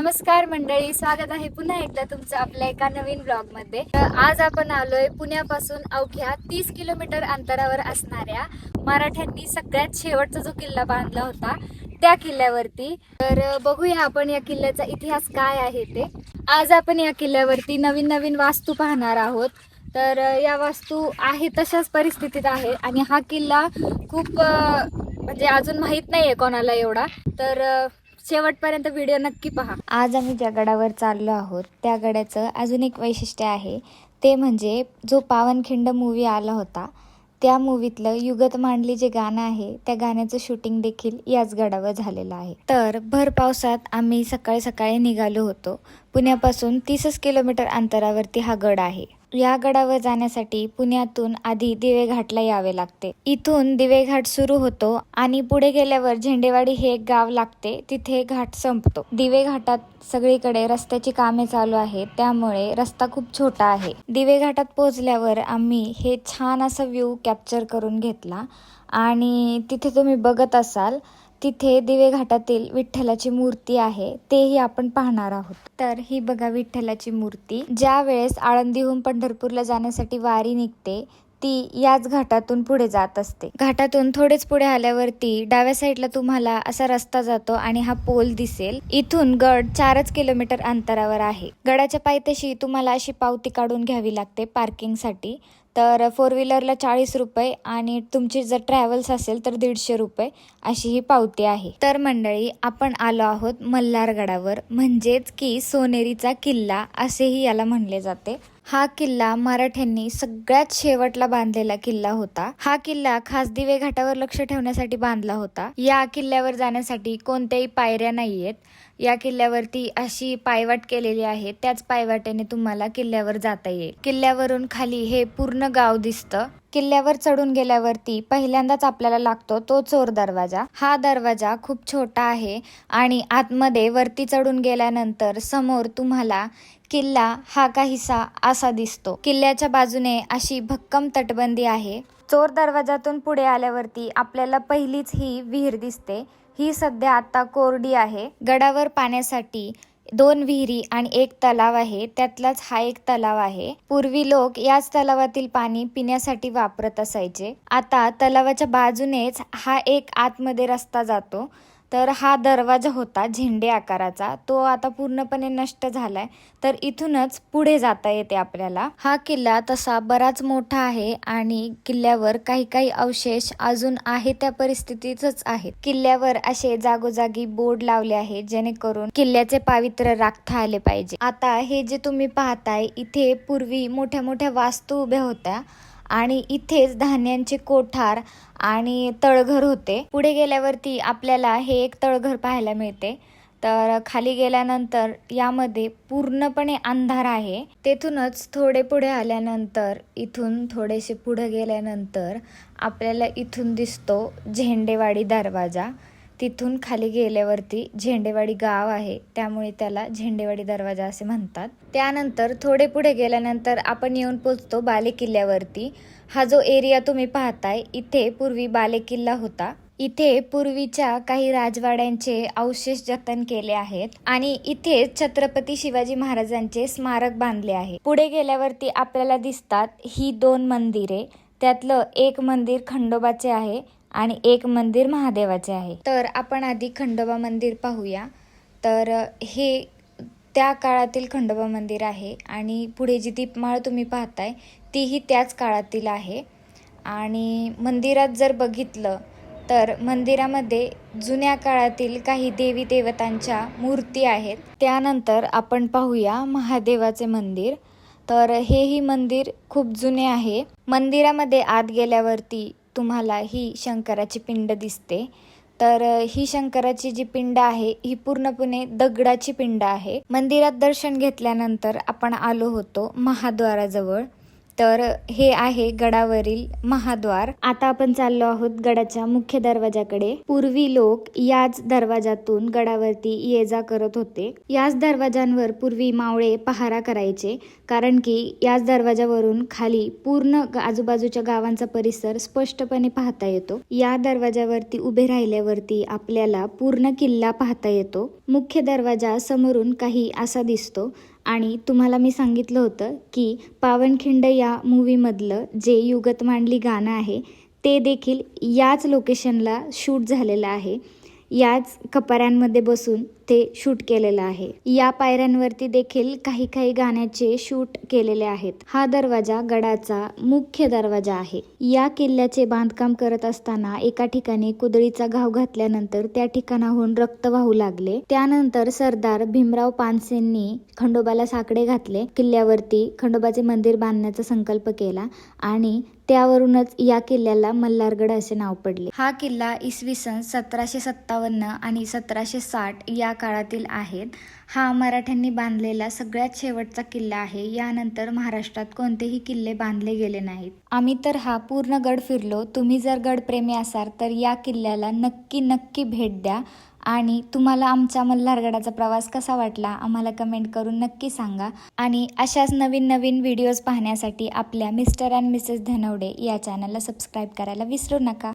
नमस्कार मंडळी, स्वागत आहे पुन्हा एकदा तुमचं आपल्या एका नवीन ब्लॉग मध्ये। आज आपण आलोय पुण्यापासून अवघ्या 30 किलोमीटर अंतरावर असणाऱ्या मराठ्यांनी सगळ्यात शेवटचा जो किल्ला बांधला होता त्या किल्ल्यावरती। तर बघूया आपण या किल्ल्याचा इतिहास काय आहे ते। आज आपण या किल्ल्यावरती नवीन नवीन वास्तू पाहणार आहोत। तर या वास्तू आहे तशाच परिस्थितीत आहे आणि हा किल्ला खूप म्हणजे अजून माहित नाहीये कोणाला एवढा। तर शेवटपर्यंत व्हिडिओ नक्की पहा। आज आम्ही ज्या गडावर चाललो आहोत त्या गडाचं अजून एक वैशिष्ट्य आहे, ते म्हणजे जो पावनखिंड मूवी आला होता त्या मूवीतलं युगत मांडली जे गाणं आहे त्या गाण्याचं शूटिंग देखील याच गडावर झालेलं आहे। तर भर पावसात आम्ही सकाळी सकाळी निघालो होतो। पुण्यापासून 30 किलोमीटर अंतरावरती हा गड आहे। या गडावर जाण्यासाठी पुण्यातून आधी दिवेघाटला यावे लागते। इथून दिवेघाट सुरू होतो आणि पुढे गेल्यावर झेंडेवाडी हे एक गाव लागते, तिथे घाट संपतो। दिवेघाटात सगळीकडे रस्त्याची कामे चालू आहेत, त्यामुळे रस्ता खूप छोटा आहे। दिवेघाटात पोहोचल्यावर आम्ही हे छान असा व्ह्यू कॅप्चर करून घेतला आणि तिथे तुम्ही बघत असाल तिथे दिवेघाटातील विठ्ठलाची मूर्ती आहे, तेही आपण पाहणार आहोत। तर ही बघा विठ्ठलाची मूर्ती। ज्या वेळेस आळंदीहून पंढरपूरला जाण्यासाठी वारी निघते ती याच घाटातून पुढे जात असते। घाटातून थोडेच पुढे आल्यावरती डाव्या साईडला तुम्हाला असा रस्ता जातो आणि हा पोल दिसेल। इथून गड 4 किलोमीटर अंतरावर आहे। गडाच्या पायथ्याशी तुम्हाला अशी पावती काढून घ्यावी लागते पार्किंग साठी। तर 4 व्हीलरला 40 रुपये आणि तुमची जर ट्रॅव्हल्स असेल तर 150 रुपये अशी ही पावती आहे। तर मंडळी आपण आलो आहोत मल्हारगडावर, म्हणजेच की सोनेरीचा किल्ला असेही याला म्हणले जाते। हा किल्ला मराठ्यांनी सगळ्यात शेवटला बांधलेला किल्ला होता। हा किल्ला खास दिवेघाटावर लक्ष ठेवण्यासाठी बांधला होता। या किल्ल्यावर जाण्यासाठी कोणत्याही पायऱ्या नाहीयेत। या किल्ल्यावरती अशी पायवाट केलेली आहे, त्याच पायवाटेने तुम्हाला किल्ल्यावर जाता येईल। किल्ल्यावरून खाली हे पूर्ण गाव दिसतं। किल्ल्यावर चढून गेल्यावरती पहिल्यांदाच आपल्याला लागतो तो चोर दरवाजा। हा दरवाजा खूप छोटा आहे आणि आतमध्ये वरती चढून गेल्यानंतर समोर तुम्हाला किल्ला हा काहीसा असा दिसतो। किल्ल्याच्या बाजूने अशी भक्कम तटबंदी आहे। चोर दरवाजातून पुढे आल्यावरती आपल्याला पहिलीच ही विहीर दिसते। ही सध्या आता कोरडी आहे। गडावर पाण्यासाठी 2 विहिरी आणि 1 तलाव आहे, त्यातलाच हा एक तलाव आहे। पूर्वी लोक याच तलावातील पाणी पिण्यासाठी वापरत असायचे। आता तलावाच्या बाजूनेच हा एक आतमध्ये रस्ता जातो। तर हा दरवाजा होता झेंडे आकाराचा, तो आता पूर्णपणे नष्ट झालाय। तर इथूनच पुढे जाता येते आपल्याला। हा किल्ला तसा बराच मोठा आहे आणि किल्ल्यावर काही काही अवशेष अजून आहे त्या परिस्थितीतच आहेत। किल्ल्यावर असे जागोजागी बोर्ड लावले आहेत जेणेकरून किल्ल्याचे पावित्र्य राखता आले पाहिजे। आता हे जे तुम्ही पाहताय इथे पूर्वी मोठ्या मोठ्या वास्तू उभ्या होत्या आणि इथेच धान्यांचे कोठार आणि तळघर होते। पुढे गेल्यावरती आपल्याला हे एक तळघर पाहायला मिळते। तर खाली गेल्यानंतर यामध्ये पूर्णपणे अंधार आहे। तेथूनच थोडे पुढे आल्यानंतर इथून थोडेसे पुढे गेल्यानंतर आपल्याला इथून दिसतो झेंडेवाडी दरवाजा। तिथून खाली गेल्यावरती झेंडेवाडी गाव आहे, त्यामुळे त्याला झेंडेवाडी दरवाजा असे म्हणतात। त्यानंतर थोडे पुढे गेल्यानंतर आपण येऊन पोहोचतो बालेकिल्ल्यावरती। हा जो एरिया तुम्ही पाहताय इथे पूर्वी बालेकिल्ला होता। इथे पूर्वीच्या काही राजवाड्यांचे अवशेष जतन केले आहेत आणि इथे छत्रपती शिवाजी महाराजांचे स्मारक बांधले आहे। पुढे गेल्यावरती आपल्याला दिसतात ही 2 मंदिरे, त्यातलं एक मंदिर खंडोबाचे आहे आणि एक मंदिर महादेवाचे आहे। तर आपण आधी खंडोबा मंदिर पाहूया। तर हे त्या काळातील खंडोबा मंदिर आहे आणि पुढे जी दीपमाळ तुम्ही पाहताय तीही त्याच काळातील आहे। आणि मंदिरात जर बघितलं तर मंदिरामध्ये जुन्या काळातील काही देवी देवतांच्या मूर्ती आहेत। त्यानंतर आपण पाहूया महादेवाचे मंदिर। तर हेही मंदिर खूप जुने आहे। मंदिरामध्ये आत गेल्यावरती तुम्हाला ही शंकराची पिंड दिसते। तर ही शंकराची जी पिंड आहे ही पूर्णपणे दगडाची पिंड आहे। मंदिरात दर्शन घेतल्यानंतर आपण आलो होतो महाद्वाराजवळ तर हे आहे गडावरील महाद्वार. आता आपण चाललो आहोत गडाच्या मुख्य दरवाजाकडे. पूर्वी लोक याच दरवाजातून गडावरती ये जा करत होते. याच दरवाजांवर पूर्वी मावळे पहारा करायचे, कारण की याच दरवाजावरून खाली पूर्ण आजूबाजूच्या गावांचा परिसर स्पष्टपणे पाहता येतो. या दरवाजावरती उभे राहिल्यावरती आपल्याला पूर्ण किल्ला पाहता येतो. मुख्य दरवाजा समोरून काही असा दिसतो. आणि तुम्हाला मी सांगितलं होतं की पावनखिंड या मूवीमधलं जे युगत मांडली गाणं आहे ते देखील याच लोकेशनला शूट झालेलं आहे. याच कपाऱ्यांमध्ये बसून ते शूट केलेलं आहे. या पायऱ्यांवरती देखील काही काही गाण्याचे शूट केलेले आहेत. हा दरवाजा गडाचा मुख्य दरवाजा आहे. या किल्ल्याचे बांधकाम करत असताना एका ठिकाणी कुदळीचा घाव घातल्यानंतर त्या ठिकाणाहून रक्त वाहू लागले. त्यानंतर सरदार भीमराव पानसेंनी खंडोबाला साकडे घातले. किल्ल्यावरती खंडोबाचे मंदिर बांधण्याचा संकल्प केला आणि त्यावरूनच या किल्ल्याला मल्हारगड असे नाव पडले. हा किल्ला इसवी सन 1757 आणि 1760 या काळातील आहेत. हा मराठ्यांनी बांधलेला सगळ्यात शेवटचा किल्ला आहे. यानंतर महाराष्ट्रात कोणतेही किल्ले बांधले गेले नाहीत. आम्ही तर हा पूर्ण गड फिरलो. तुम्ही जर गडप्रेमी असाल तर या किल्ल्याला नक्की भेट द्या. आणि तुम्हाला आमचा मल्हारगडाचा प्रवास कसा वाटला आम्हाला कमेंट करून नक्की सांगा. आणि अशाच नवीन व्हिडिओज पाहण्यासाठी आपल्या मिस्टर अँड मिसेस धनवडे या चॅनलला सबस्क्राईब करायला विसरू नका.